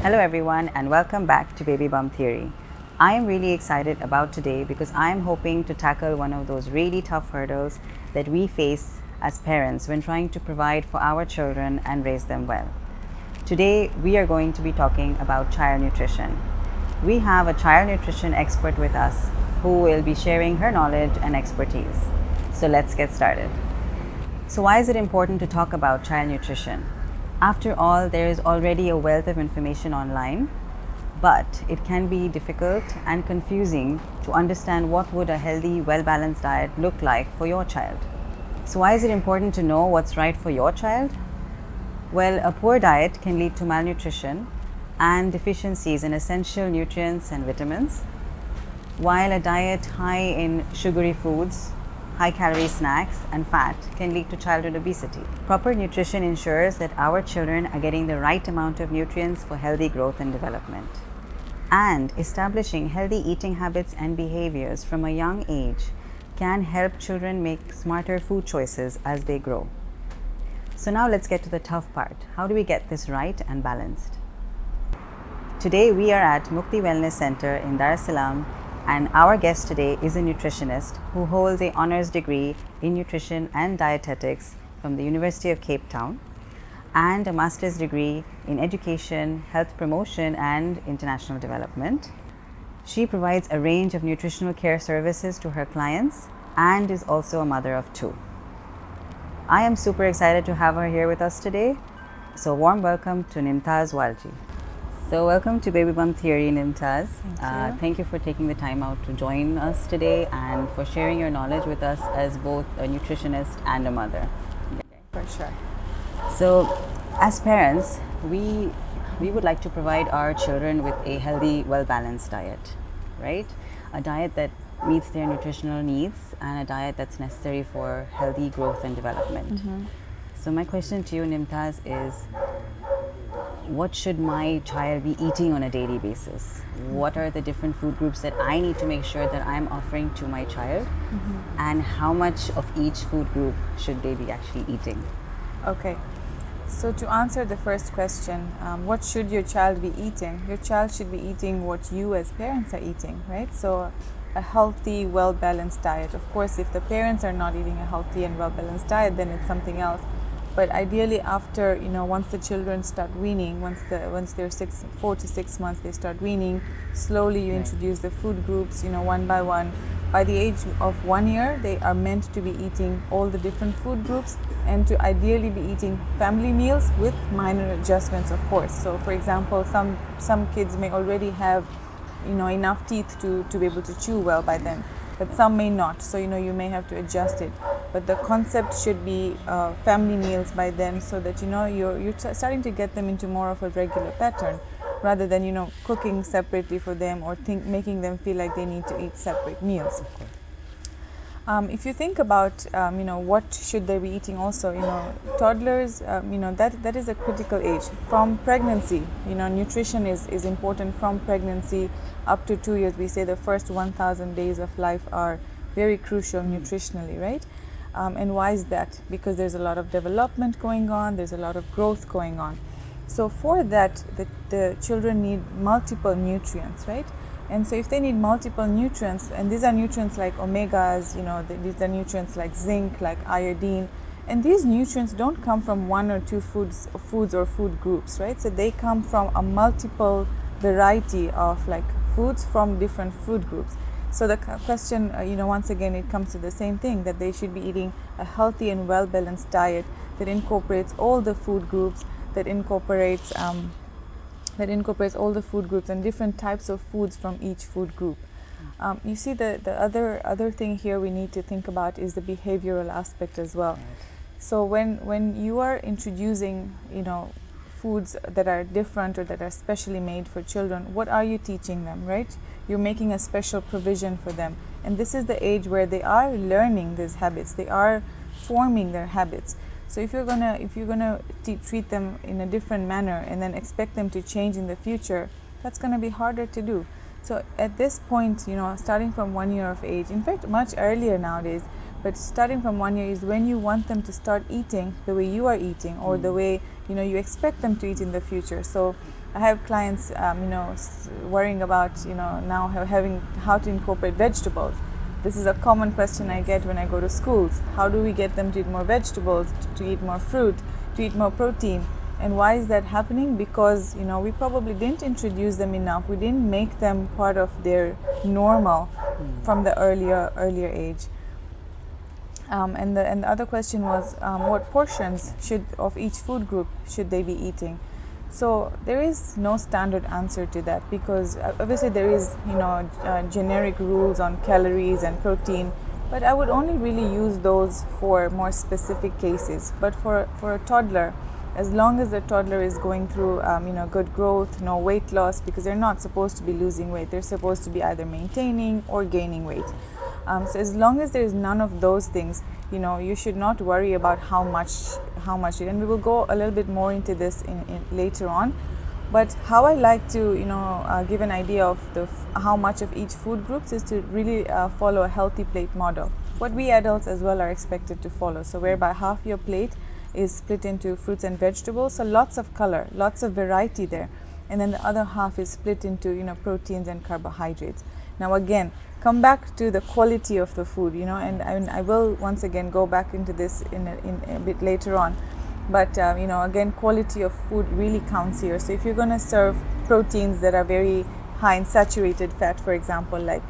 Hello everyone and welcome back to Baby Bum Theory. I am really excited about today because I am hoping to tackle one of those really tough hurdles that we face as parents when trying to provide for our children and raise them well. Today we are going to be talking about child nutrition. We have a child nutrition expert with us who will be sharing her knowledge and expertise. So let's get started. So why is it important to talk about child nutrition? After all, there is already a wealth of information online, but it can be difficult and confusing to understand what would a healthy, well-balanced diet look like for your child. So why is it important to know what's right for your child? Well, a poor diet can lead to malnutrition and deficiencies in essential nutrients and vitamins, while a diet high in sugary foods, high-calorie snacks and fat can lead to childhood obesity. Proper nutrition ensures that our children are getting the right amount of nutrients for healthy growth and development. And establishing healthy eating habits and behaviors from a young age can help children make smarter food choices as they grow. So now let's get to the tough part. How do we get this right and balanced? Today we are at Mukti Wellness Center in Dar es Salaam, and our guest today is a nutritionist who holds an honors degree in nutrition and dietetics from the University of Cape Town and a master's degree in education, health promotion and international development. She provides a range of nutritional care services to her clients and is also a mother of two. I am super excited to have her here with us today. So warm welcome to Nimtaz Walji. So welcome to Baby Bum Theory, Nimtaz. Thank you for taking the time out to join us today and for sharing your knowledge with us as both a nutritionist and a mother. For sure. So as parents, we would like to provide our children with a healthy, well-balanced diet, right? A diet that meets their nutritional needs and a diet that's necessary for healthy growth and development. So my question to you, Nimtaz, is what should my child be eating on a daily basis? What are the different food groups that I need to make sure that I'm offering to my child? And how much of each food group should they be actually eating? Okay. So to answer the first question, what should your child be eating? Your child should be eating what you as parents are eating, right? So a healthy, well-balanced diet. Of course, if the parents are not eating a healthy and well-balanced diet, then it's something else. But ideally, after once the children start weaning, once they're 4 to 6 months, they start weaning. Slowly, you introduce the food groups, one by one. By the age of 1 year, they are meant to be eating all the different food groups and to ideally be eating family meals with minor adjustments, of course. So, for example, some kids may already have, enough teeth to be able to chew well by then, but some may not. So, you may have to adjust it. But the concept should be family meals by then, so that you're starting to get them into more of a regular pattern, rather than cooking separately for them or making them feel like they need to eat separate meals. If you think about what should they be eating, also toddlers, that is a critical age from pregnancy. Nutrition is important from pregnancy up to 2 years. We say the first 1,000 days of life are very crucial nutritionally, right? And why is that? Because there's a lot of development going on, there's a lot of growth going on. So for that, the children need multiple nutrients, right? And so if they need multiple nutrients, and these are nutrients like omegas, these are nutrients like zinc, like iodine, and these nutrients don't come from one or two foods or food groups, right? So they come from a multiple variety of like foods from different food groups. So the question, once again, it comes to the same thing, that they should be eating a healthy and well-balanced diet that incorporates all the food groups, that incorporates all the food groups and different types of foods from each food group. You see, the other thing here we need to think about is the behavioral aspect as well. So when you are introducing, foods that are different or that are specially made for children, what are you teaching them, right? You're making a special provision for them. And this is the age where they are learning these habits. They are forming their habits. So if you're gonna treat them in a different manner and then expect them to change in the future, that's gonna be harder to do. So at this point, starting from 1 year of age, in fact, much earlier nowadays, but starting from 1 year is when you want them to start eating the way you are eating, or the way you expect them to eat in the future. So I have clients, worrying about, now having how to incorporate vegetables. This is a common question I get when I go to schools. How do we get them to eat more vegetables, to eat more fruit, to eat more protein? And why is that happening? Because, we probably didn't introduce them enough. We didn't make them part of their normal from the earlier age. And the other question was, what portions of each food group should they be eating? So there is no standard answer to that, because obviously there is generic rules on calories and protein, but I would only really use those for more specific cases. But for a toddler, as long as the toddler is going through good growth, no weight loss, because they're not supposed to be losing weight, they're supposed to be either maintaining or gaining weight. So as long as there's none of those things, you should not worry about how much, and we will go a little bit more into this in later on. But how I like to, give an idea of how much of each food groups is to really follow a healthy plate model. What we adults as well are expected to follow. So whereby half your plate is split into fruits and vegetables, so lots of color, lots of variety there, and then the other half is split into proteins and carbohydrates. Now again, come back to the quality of the food, and I will once again go back into this in a bit later on. But again, quality of food really counts here. So if you're going to serve proteins that are very high in saturated fat, for example, like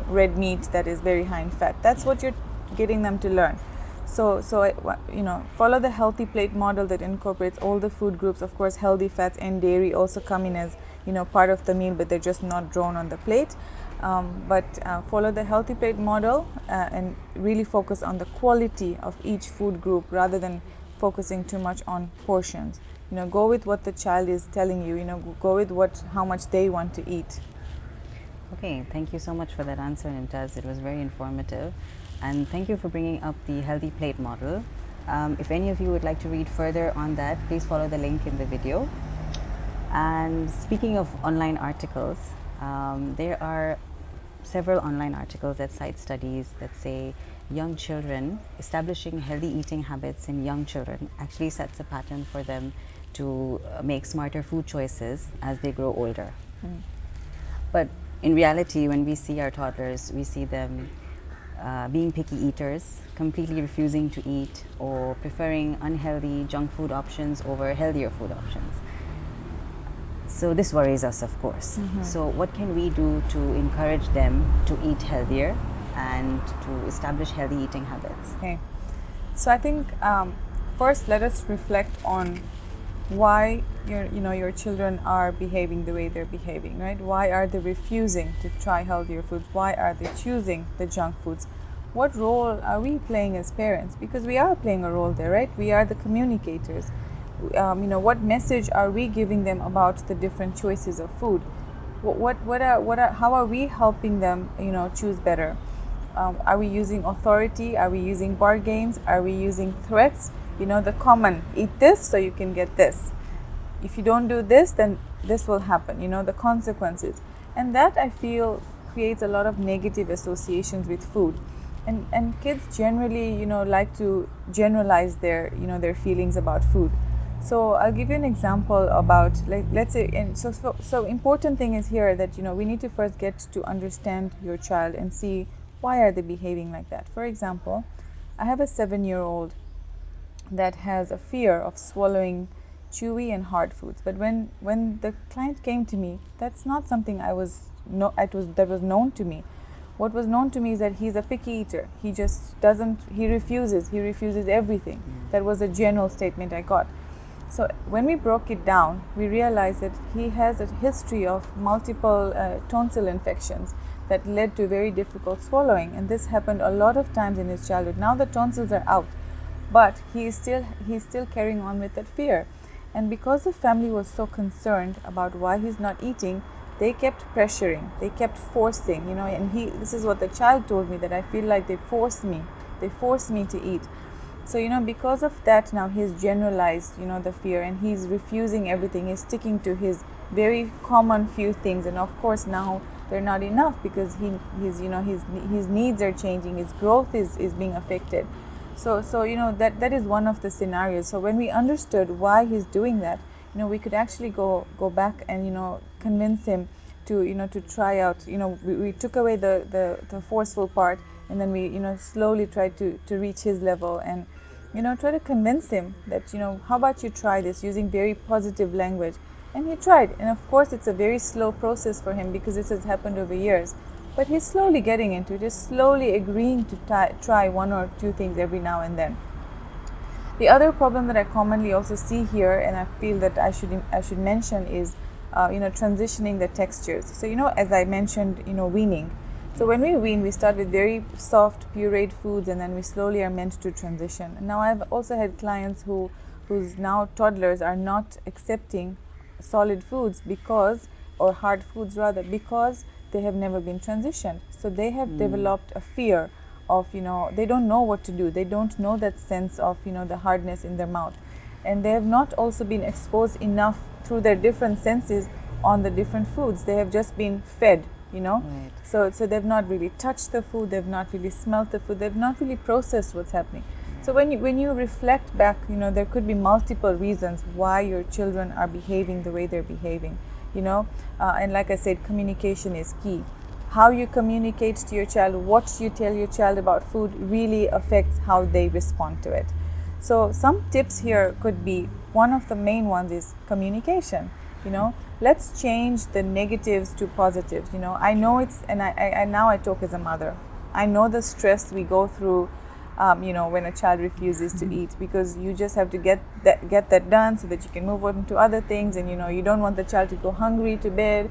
red meat that is very high in fat, that's what you're getting them to learn. So follow the healthy plate model that incorporates all the food groups. Of course, healthy fats and dairy also come in as part of the meal, but they're just not drawn on the plate. But follow the healthy plate model and really focus on the quality of each food group rather than focusing too much on portions. Go with what the child is telling you. Go with how much they want to eat. Okay, thank you so much for that answer, Nimtaz. It was very informative. And thank you for bringing up the healthy plate model. If any of you would like to read further on that, please follow the link in the video. And speaking of online articles, there are several online articles that cite studies that say young children, establishing healthy eating habits in young children actually sets a pattern for them to make smarter food choices as they grow older. But in reality, when we see our toddlers, we see them being picky eaters, completely refusing to eat, or preferring unhealthy junk food options over healthier food options. So this worries us, of course. So what can we do to encourage them to eat healthier and to establish healthy eating habits? Okay. So I think first let us reflect on why your children are behaving the way they're behaving, right? Why are they refusing to try healthier foods? Why are they choosing the junk foods? What role are we playing as parents? Because we are playing a role there, right? We are the communicators. What message are we giving them about the different choices of food? How are we helping them, choose better? Are we using authority? Are we using bargains? Are we using threats? The common, eat this so you can get this. If you don't do this, then this will happen, the consequences. And that, I feel, creates a lot of negative associations with food. And kids generally, like to generalize their feelings about food. So I'll give you an example about, let's say, and so important thing is here that, we need to first get to understand your child and see why are they behaving like that. For example, I have a 7-year-old that has a fear of swallowing chewy and hard foods. But when the client came to me, that's not something that was known to me. What was known to me is that he's a picky eater. He just he refuses everything. That was a general statement I got. So when we broke it down, we realized that he has a history of multiple tonsil infections that led to very difficult swallowing, and this happened a lot of times in his childhood. Now the tonsils are out, but he's still carrying on with that fear. And because the family was so concerned about why he's not eating, they kept pressuring, they kept forcing, and this is what the child told me, that I feel like they force me to eat. So, because of that, now he's generalized, the fear, and he's refusing everything. He's sticking to his very common few things, and of course now they're not enough because his needs are changing, his growth is being affected. So that is one of the scenarios. So when we understood why he's doing that, we could actually go back and convince him to try out. We took away the forceful part, and then we slowly tried to reach his level, and try to convince him that how about you try this using very positive language. And he tried, and of course it's a very slow process for him because this has happened over years, but he's slowly getting into it. He's slowly agreeing to try one or two things every now and then. The other problem that I commonly also see here, and I feel that I should mention, is transitioning the textures. So as I mentioned, weaning. So when we wean, we start with very soft pureed foods, and then we slowly are meant to transition. And now I've also had clients whose now toddlers are not accepting solid foods or hard foods rather, because they have never been transitioned. So they have developed a fear of, they don't know what to do. They don't know that sense of, the hardness in their mouth. And they have not also been exposed enough through their different senses on the different foods. They have just been fed, Right. So they've not really touched the food, they've not really smelt the food, they've not really processed what's happening. So when you reflect back, there could be multiple reasons why your children are behaving the way they're behaving, and like I said, communication is key. How you communicate to your child, what you tell your child about food really affects how they respond to it. So some tips here could be, one of the main ones is communication. Let's change the negatives to positives. I know and I now I talk as a mother. I know the stress we go through, when a child refuses to eat, because you just have to get that done so that you can move on to other things, and you don't want the child to go hungry to bed,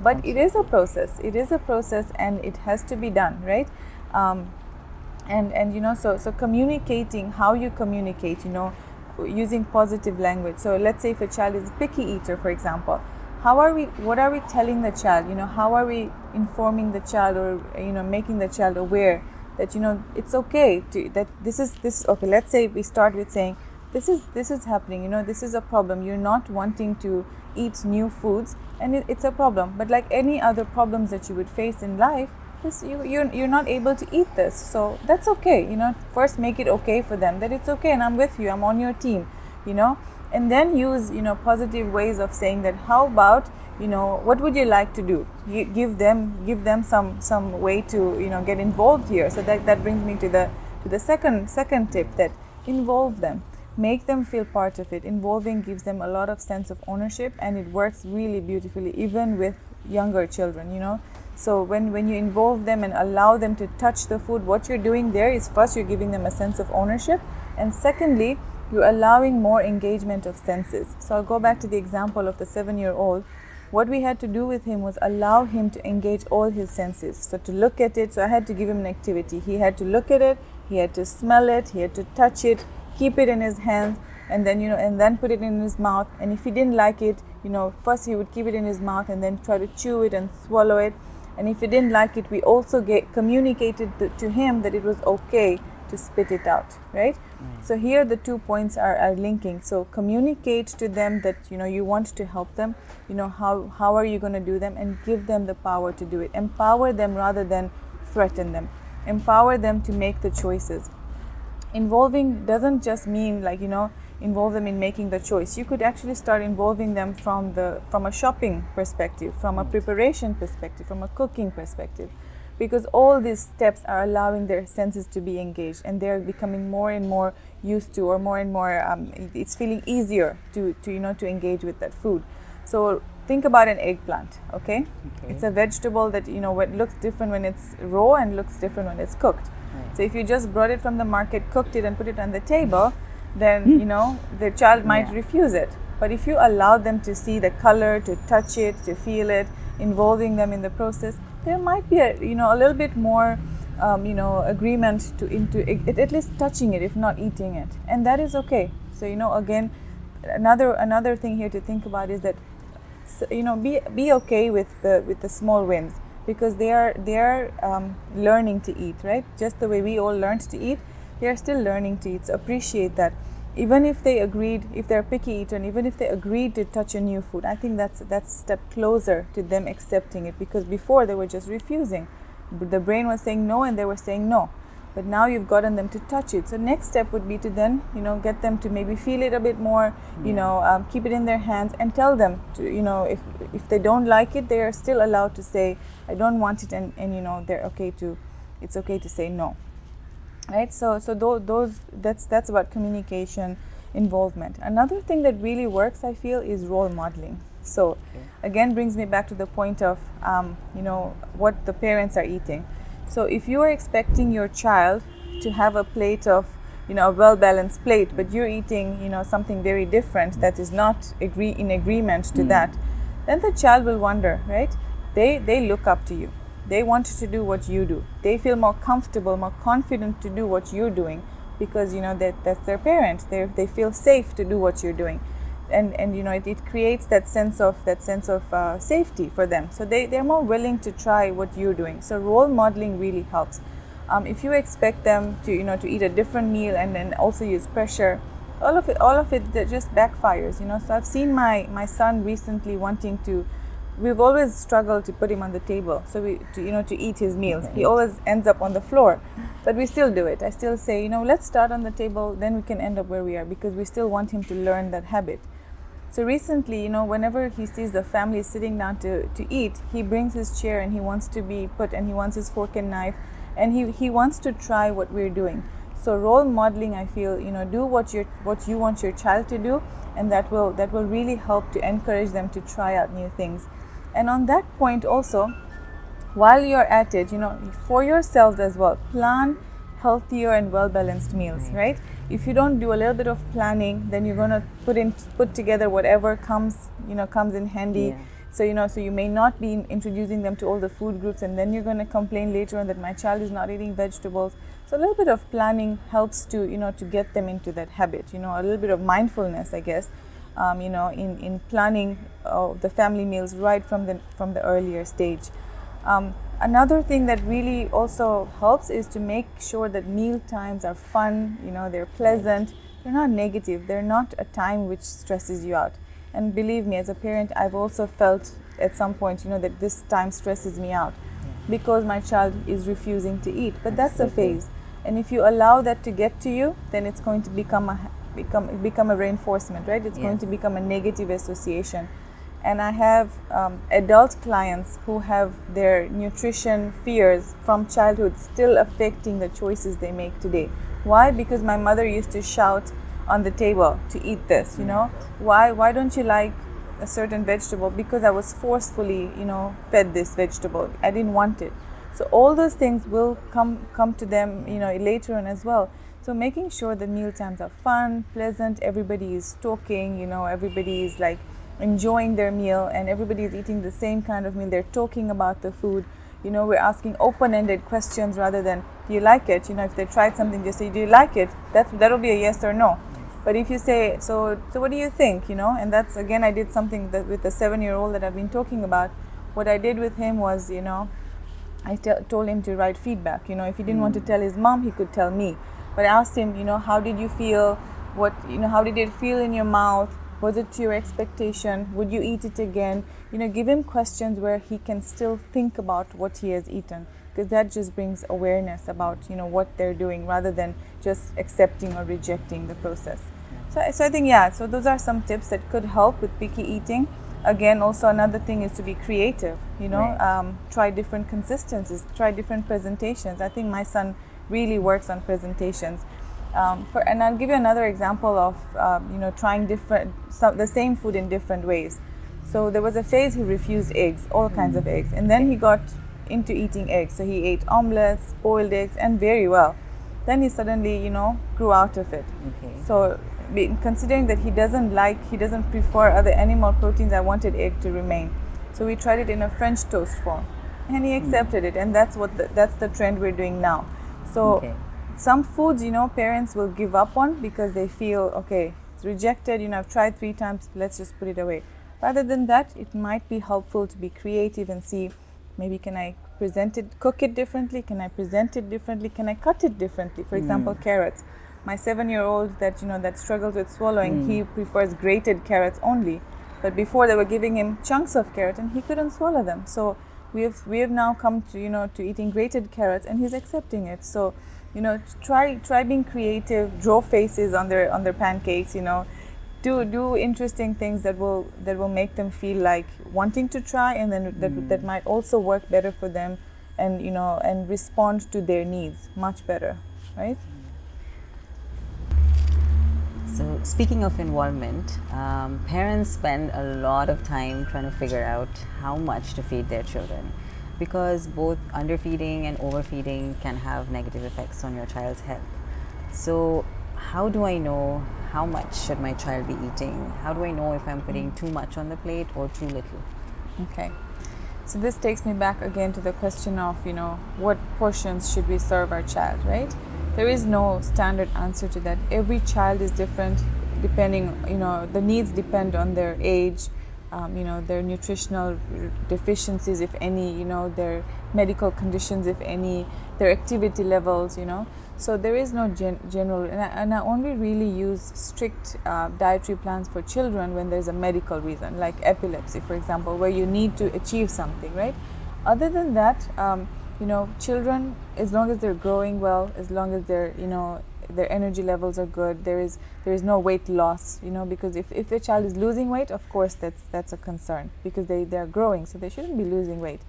but it is a process. It is a process, and it has to be done, right? So communicating, how you communicate, using positive language. So let's say if a child is a picky eater, for example, what are we telling the child? How are we informing the child, or making the child aware that it's okay that this is okay. Let's say we start with saying, this is happening, this is a problem. You're not wanting to eat new foods, and it's a problem. But like any other problems that you would face in life, you're not able to eat this, so that's okay. First make it okay for them, that it's okay, and I'm with you, I'm on your team, and then use positive ways of saying that, how about what would you like to do? Give them some way to get involved here. So that brings me to the second tip, that involve them, make them feel part of it. Involving gives them a lot of sense of ownership, and it works really beautifully even with younger children. So when you involve them and allow them to touch the food, what you're doing there is, first, you're giving them a sense of ownership, and secondly, you're allowing more engagement of senses. So I'll go back to the example of the 7-year-old. What we had to do with him was allow him to engage all his senses. So to look at it, so I had to give him an activity. He had to look at it, he had to smell it, he had to touch it, keep it in his hands, and then put it in his mouth. And if he didn't like it, first he would keep it in his mouth and then try to chew it and swallow it. And if he didn't like it, we also communicated to him that it was okay to spit it out, right? So here the 2 points are linking. So communicate to them that you want to help them, how are you going to do them, and give them the power to do it. Empower them rather than threaten them. Empower them to make the choices. Involving doesn't just mean involve them in making the choice. You could actually start involving them from a shopping perspective, from a preparation perspective, from a cooking perspective, because all these steps are allowing their senses to be engaged, and they're becoming more and more used to, or more and more it's feeling easier to engage with that food. So think about an eggplant. Okay, it's a vegetable that what looks different when it's raw and looks different when it's cooked. So if you just brought it from the market, cooked it, and put it on the table, then the child might refuse it. But if you allow them to see the color, to touch it, to feel it, involving them in the process, there might be a little bit more agreement to at least touching it, if not eating it, and that is okay. So again, another thing here to think about is that be okay with the small wins, because they are learning to eat, right? Just the way we all learned to eat, they are still learning to eat. So appreciate that. Even if they're a picky eater, and even if they agreed to touch a new food, I think that's a step closer to them accepting it, because before they were just refusing. The brain was saying no, and they were saying no. but now you've gotten them to touch it. So next step would be to then, get them to maybe feel it a bit more, keep it in their hands and tell them to, if they don't like it, they are still allowed to say, I don't want it, and it's okay to say no. Right? So that's about communication, involvement. Another thing that really works, I feel, is role modeling. So again, brings me back to the point of, what the parents are eating. So if you are expecting your child to have a plate of, a well-balanced plate, but you're eating, something very different that is not in agreement to that, then the child will wonder, right? They look up to you. They want to do what you do. They feel more comfortable, more confident to do what you're doing because, that's their parent. They feel safe to do what you're doing. And it creates that sense of safety for them. So they're more willing to try what you're doing. So role modeling really helps. If you expect them to to eat a different meal and then also use pressure, all of it that just backfires. So I've seen my son recently wanting to. We've always struggled to put him on the table, so to eat his meals. He always ends up on the floor, but we still do it. I still say, let's start on the table, then we can end up where we are, because we still want him to learn that habit. So recently, whenever he sees the family sitting down to eat, he brings his chair and he wants to be put, and he wants his fork and knife, and he wants to try what we're doing. So role modeling, I feel, do what you want your child to do, and that will really help to encourage them to try out new things. And on that point also, while you're at it, for yourselves as well, plan healthier and well-balanced meals, right? If you don't do a little bit of planning, then you're gonna put together whatever comes in handy. Yeah. So you may not be introducing them to all the food groups, and then you're gonna complain later on that my child is not eating vegetables. So a little bit of planning helps to to get them into that habit. A little bit of mindfulness, I guess. In planning the family meals right from the earlier stage. Another thing that really also helps is to make sure that meal times are fun, they're pleasant, they're not negative, they're not a time which stresses you out. And believe me, as a parent, I've also felt at some point, that this time stresses me out because my child is refusing to eat. But that's a phase. And if you allow that to get to you, then it's going to become a reinforcement, right? It's going to become a negative association. And I have adult clients who have their nutrition fears from childhood still affecting the choices they make today. Why? Because my mother used to shout on the table to eat this, Why don't you like a certain vegetable? Because I was forcefully, fed this vegetable. I didn't want it. So all those things will come to them, later on as well. So making sure the meal times are fun, pleasant, everybody is talking, everybody is like enjoying their meal, and everybody is eating the same kind of meal. They're talking about the food. We're asking open-ended questions rather than, do you like it? If they tried something, just say, do you like it? That'll be a yes or no. But if you say, so what do you think? And that's, again, I did something with the 7-year-old that I've been talking about. What I did with him was, I told him to write feedback. If he didn't want to tell his mom, he could tell me. But I asked him, how did you feel? How did it feel in your mouth? Was it to your expectation? Would you eat it again? Give him questions where he can still think about what he has eaten, because that just brings awareness about, what they're doing rather than just accepting or rejecting the process. So I think, so those are some tips that could help with picky eating. Again, also another thing is to be creative, try different consistencies, try different presentations. I think my son really works on presentations. And I'll give you another example of trying the same food in different ways. So there was a phase he refused eggs, all kinds of eggs, and then he got into eating eggs. So he ate omelets, boiled eggs, and very well. Then he suddenly grew out of it. So considering that he doesn't prefer other animal proteins, I wanted egg to remain. So we tried it in a French toast form, and he accepted it, and that's the trend we're doing now. So some foods, parents will give up on because they feel, okay, it's rejected, I've tried 3 times, let's just put it away. Rather than that, it might be helpful to be creative and see, maybe can I cook it differently? Can I present it differently? Can I cut it differently? For example, carrots. My 7-year-old that struggles with swallowing, he prefers grated carrots only. But before they were giving him chunks of carrot and he couldn't swallow them. So we have now come to to eating grated carrots, and he's accepting it. So You know, try being creative. Draw faces on their pancakes. You know, do interesting things that will make them feel like wanting to try, and then that might also work better for them, and you know, and respond to their needs much better, right? So, speaking of involvement, parents spend a lot of time trying to figure out how much to feed their children, because both underfeeding and overfeeding can have negative effects on your child's health. So, how do I know how much should my child be eating? How do I know if I'm putting too much on the plate or too little? Okay. So this takes me back again to the question of, you know, what portions should we serve our child, right? There is no standard answer to that. Every child is different depending, you know, the needs depend on their age, you know, their nutritional deficiencies, if any, you know, their medical conditions, if any, their activity levels, you know. So there is no general, and I only really use strict dietary plans for children when there's a medical reason, like epilepsy, for example, where you need to achieve something, right? Other than that, you know, children, as long as they're growing well, as long as they're, you know, their energy levels are good, there is no weight loss, you know, because if a child is losing weight, of course that's a concern, because they're growing, so they shouldn't be losing weight.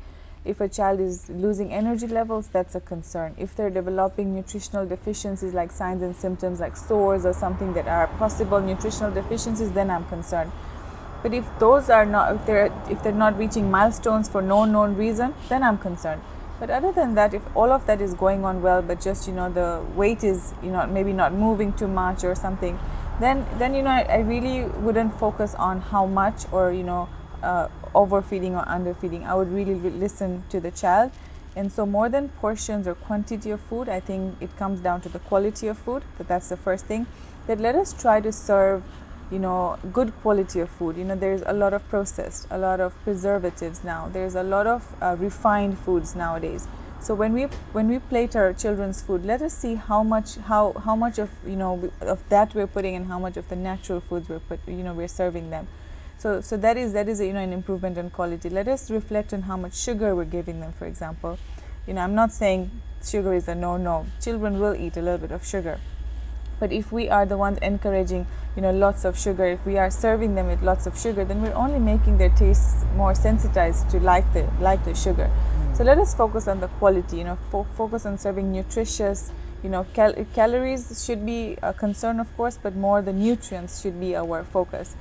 If a child is losing energy levels, that's a concern. If they're developing nutritional deficiencies like signs and symptoms like sores or something that are possible nutritional deficiencies, then I'm concerned. But if those are not, if they're not reaching milestones for no known reason, then I'm concerned. But other than that, if all of that is going on well, but just, you know, the weight is, you know, maybe not moving too much or something, then you know, I really wouldn't focus on how much, or, you know, overfeeding or underfeeding. I would really listen to the child. And so more than portions or quantity of food, I think it comes down to the quality of food. That's the first thing. That let us try to serve, you know, good quality of food. You know, there's a lot of processed, a lot of preservatives now. There's a lot of refined foods nowadays. So when we plate our children's food, let us see how much of, you know, of that we're putting, and how much of the natural foods we're serving them. So that is you know, an improvement in quality. Let us reflect on how much sugar we're giving them, for example. You know, I'm not saying sugar is a no. Children will eat a little bit of sugar. But if we are the ones encouraging, you know, lots of sugar, if we are serving them with lots of sugar, then we're only making their tastes more sensitized to like the sugar. So let us focus on the quality, you know, focus on serving nutritious, you know, calories should be a concern, of course, but more the nutrients should be our focus.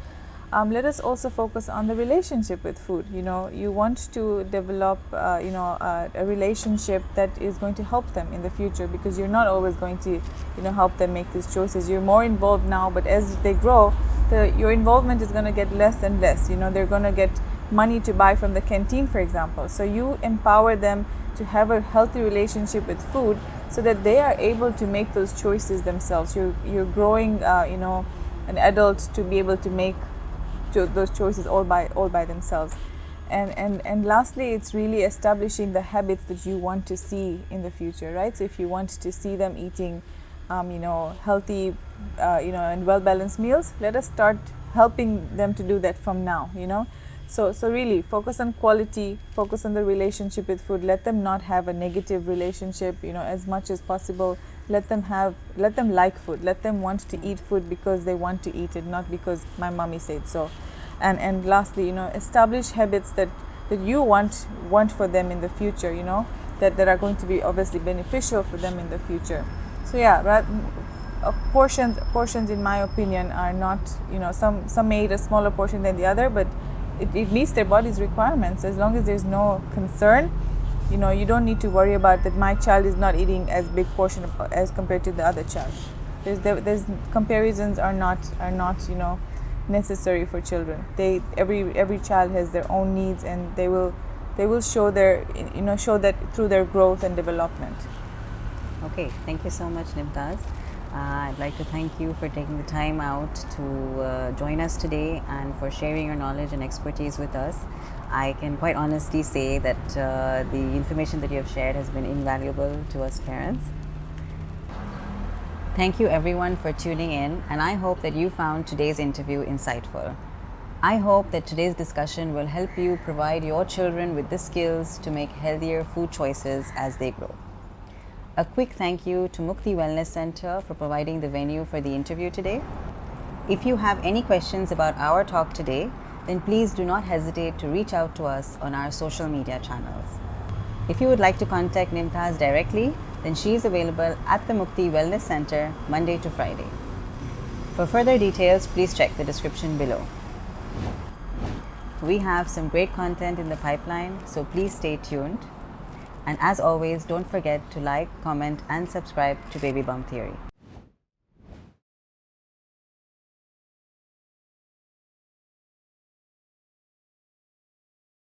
Let us also focus on the relationship with food. You know, you want to develop, you know, a relationship that is going to help them in the future, because you're not always going to, you know, help them make these choices. You're more involved now, but as they grow, your involvement is going to get less and less. You know, they're going to get money to buy from the canteen, for example. So you empower them to have a healthy relationship with food, so that they are able to make those choices themselves. You're growing, you know, an adult to be able to make those choices all by themselves. And lastly, it's really establishing the habits that you want to see in the future, right? So if you want to see them eating, you know, healthy, you know, and well-balanced meals, let us start helping them to do that from now, you know. So really focus on quality, focus on the relationship with food. Let them not have a negative relationship, you know, as much as possible. Let them like food. Let them want to eat food because they want to eat it, not because my mommy said so. And lastly, you know, establish habits that you want for them in the future, you know, that are going to be obviously beneficial for them in the future. So yeah, portions in my opinion are not, you know, some may eat a smaller portion than the other, but it meets their body's requirements. As long as there's no concern, you know, you don't need to worry about that my child is not eating as big portion as compared to the other child. There's comparisons are not, you know, necessary for children. Every child has their own needs, and they will show that through their growth and development. Okay, thank you so much, Nimtaz. I'd like to thank you for taking the time out to join us today and for sharing your knowledge and expertise with us. I can quite honestly say that the information that you have shared has been invaluable to us parents. Thank you everyone for tuning in, and I hope that you found today's interview insightful. I hope that today's discussion will help you provide your children with the skills to make healthier food choices as they grow. A quick thank you to Mukti Wellness Center for providing the venue for the interview today. If you have any questions about our talk today, then please do not hesitate to reach out to us on our social media channels. If you would like to contact Nimtaz directly, then she is available at the Mukti Wellness Center Monday to Friday. For further details, please check the description below. We have some great content in the pipeline, so please stay tuned. And as always, don't forget to like, comment, and subscribe to Baby Bump Theory.